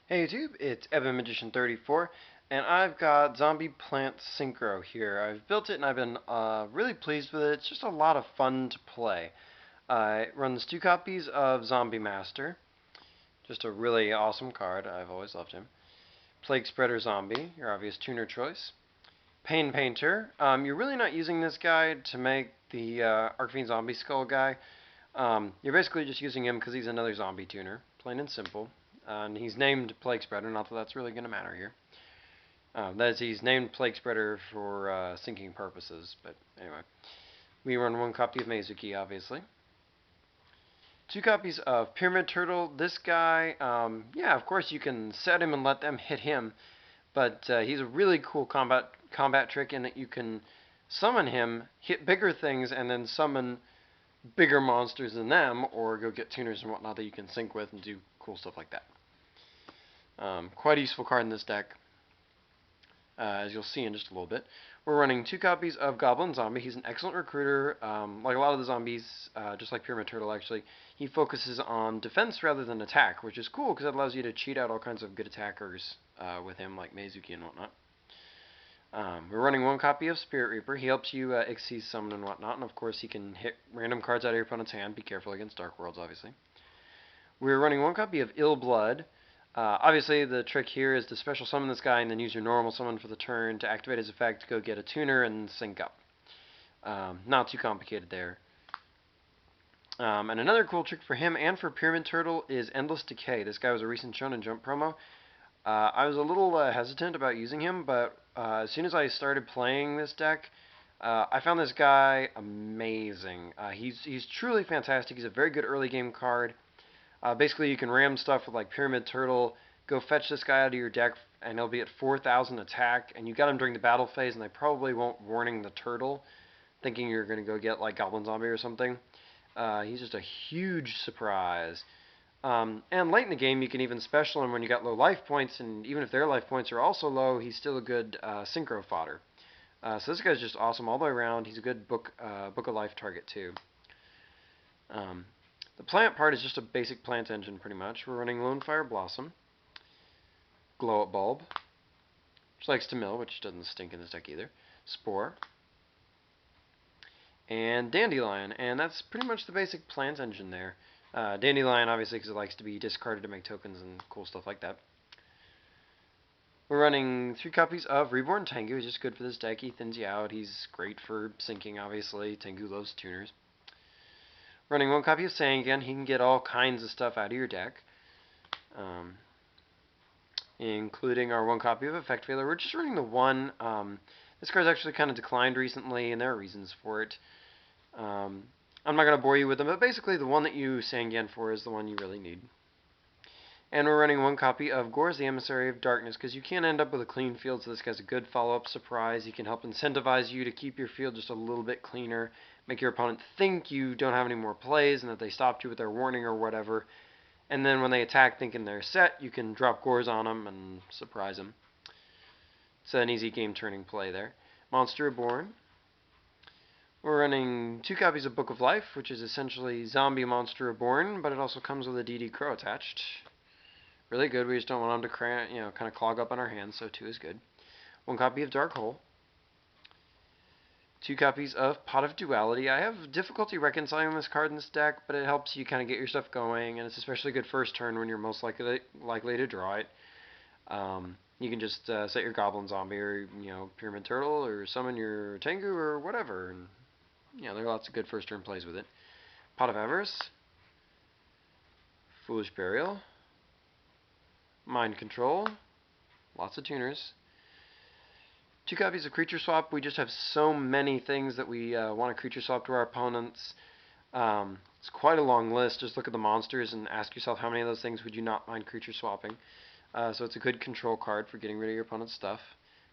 Hey YouTube, it's Magician34, and I've got Zombie Plant Synchro here. I've built it and I've been really pleased with it. It's just a lot of fun to play. It runs 2 copies of Zombie Master, just a really awesome card. I've always loved him. Plague Spreader Zombie, your obvious tuner choice. Pain Painter. You're really not using this guy to make the Arcfiend Zombie Skull guy. You're basically just using him because he's another zombie tuner, plain and simple. And he's named Plague Spreader, not that that's really going to matter here. That is, he's named Plague Spreader for syncing purposes, but anyway. We run 1 copy of Mizuki, obviously. 2 copies of Pyramid Turtle. This guy, yeah, of course you can set him and let them hit him, but he's a really cool combat trick in that you can summon him, hit bigger things, and then summon bigger monsters than them, or go get tuners and whatnot that you can sync with and do cool stuff like that. Quite a useful card in this deck, as you'll see in just a little bit. We're running 2 copies of Goblin Zombie. He's an excellent recruiter. Like a lot of the zombies, just like Pyramid Turtle actually, he focuses on defense rather than attack, which is cool because it allows you to cheat out all kinds of good attackers with him, like Mizuki and whatnot. We're running 1 copy of Spirit Reaper. He helps you Xyz summon and whatnot, and of course he can hit random cards out of your opponent's hand. Be careful against Dark Worlds, obviously. We're running 1 copy of Ill Blood. Obviously, the trick here is to special summon this guy and then use your normal summon for the turn to activate his effect, go get a tuner, and sync up. Not too complicated there. And another cool trick for him and for Pyramid Turtle is Endless Decay. This guy was a recent Shonen Jump promo. I was a little hesitant about using him, but as soon as I started playing this deck, I found this guy amazing. He's truly fantastic. He's a very good early game card. Basically, you can ram stuff with like Pyramid Turtle, go fetch this guy out of your deck, and he'll be at 4,000 attack, and you got him during the battle phase, and they probably won't warning the turtle, thinking you're going to go get like Goblin Zombie or something. He's just a huge surprise. And late in the game, you can even special him when you got low life points, and even if their life points are also low, he's still a good synchro fodder. So this guy's just awesome all the way around. He's a good book of life target too. The plant part is just a basic plant engine pretty much. We're running Lone Fire Blossom, Glow Up Bulb, which likes to mill, which doesn't stink in this deck either, Spore, and Dandelion, and that's pretty much the basic plant engine there. Dandelion, obviously, because it likes to be discarded to make tokens and cool stuff like that. We're running 3 copies of Reborn Tengu. He's just good for this deck. He thins you out. He's great for syncing, obviously. Tengu loves tuners. Running 1 copy of Sangan. He can get all kinds of stuff out of your deck, including our 1 copy of Effect Failure. We're just running the one. This card's actually kind of declined recently, and there are reasons for it. I'm not going to bore you with them, but basically the one that you Sangan for is the one you really need. And we're running 1 copy of Gorz, the Emissary of Darkness, because you can't end up with a clean field, so this guy's a good follow-up surprise. He can help incentivize you to keep your field just a little bit cleaner, make your opponent think you don't have any more plays and that they stopped you with their warning or whatever. And then when they attack thinking they're set, you can drop Gorz on them and surprise them. It's an easy game-turning play there. Monster Reborn. We're running 2 copies of Book of Life, which is essentially Zombie Monster Reborn, but it also comes with a DD Crow attached. Really good. We just don't want them to kind of clog up on our hands, so 2 is good. 1 copy of Dark Hole. 2 copies of Pot of Duality. I have difficulty reconciling this card in this deck, but it helps you kind of get your stuff going, and it's especially good first turn when you're most likely to draw it. You can just set your Goblin Zombie or Pyramid Turtle or summon your Tengu or whatever, and there are lots of good first turn plays with it. Pot of Avarice, Foolish Burial, Mind Control, lots of tuners. 2 copies of Creature Swap. We just have so many things that we want to Creature Swap to our opponents. It's quite a long list. Just look at the monsters and ask yourself how many of those things would you not mind Creature Swapping. So it's a good control card for getting rid of your opponent's stuff,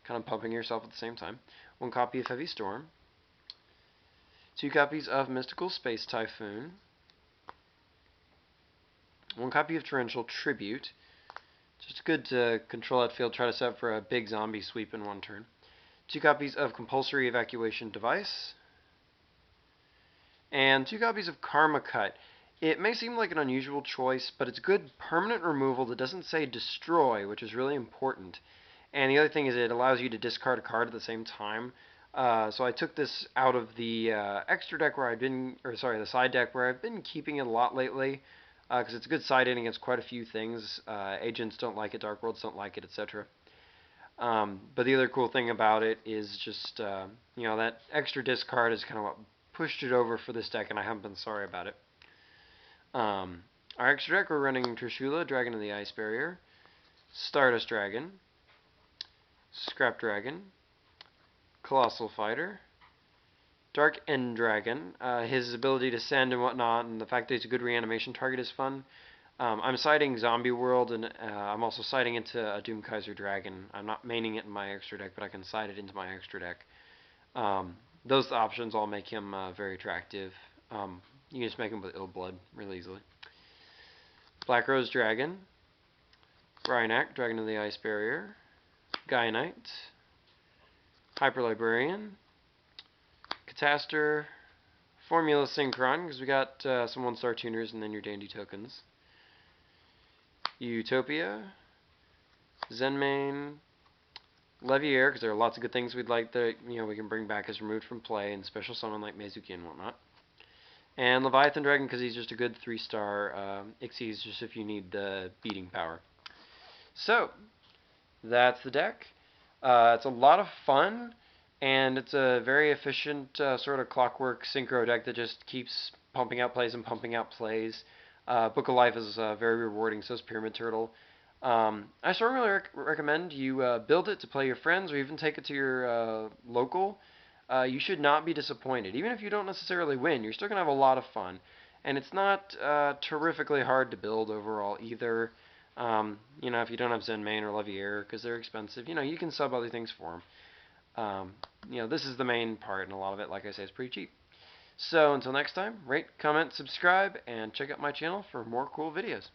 kind of pumping yourself at the same time. 1 copy of Heavy Storm. 2 copies of Mystical Space Typhoon. 1 copy of Torrential Tribute. Just good to control that field, try to set up for a big zombie sweep in 1 turn. 2 copies of Compulsory Evacuation Device. And 2 copies of Karma Cut. It may seem like an unusual choice, but it's good permanent removal that doesn't say destroy, which is really important. And the other thing is it allows you to discard a card at the same time. So I took this out of the extra deck where I've been, or sorry, the side deck where I've been keeping it a lot lately, because it's a good side in against quite a few things. Agents don't like it, Dark Worlds don't like it, etc. But the other cool thing about it is just, that extra discard is kind of what pushed it over for this deck, and I haven't been sorry about it. Our extra deck, we're running Trishula, Dragon of the Ice Barrier, Stardust Dragon, Scrap Dragon, Colossal Fighter, Dark End Dragon. His ability to send and whatnot, and the fact that he's a good reanimation target is fun. I'm siding Zombie World, and I'm also siding into a Doomkaiser Dragon. I'm not maining it in my extra deck, but I can side it into my extra deck. Those options all make him very attractive. You can just make him with Ill Blood really easily. Black Rose Dragon, Rhynak, Dragon of the Ice Barrier, Gaia Knight, Hyper Librarian, Catastor, Formula Synchron, because we got some 1-star tuners and then your dandy tokens. Utopia, Zenmain, Leviair, because there are lots of good things we'd like that we can bring back as removed from play, and special summon like Mezuki and whatnot. And Leviathan Dragon, because he's just a good 3-star. Ixie's just if you need the beating power. So, that's the deck. It's a lot of fun, and it's a very efficient sort of clockwork synchro deck that just keeps pumping out plays and pumping out plays. Book of Life is very rewarding, so is Pyramid Turtle. I strongly recommend you build it to play your friends, or even take it to your local. You should not be disappointed. Even if you don't necessarily win, you're still going to have a lot of fun. And it's not terrifically hard to build overall either. If you don't have Zenmain or Leviair, because they're expensive, you can sub other things for them. This is the main part, and a lot of it, like I say, is pretty cheap. So until next time, rate, comment, subscribe, and check out my channel for more cool videos.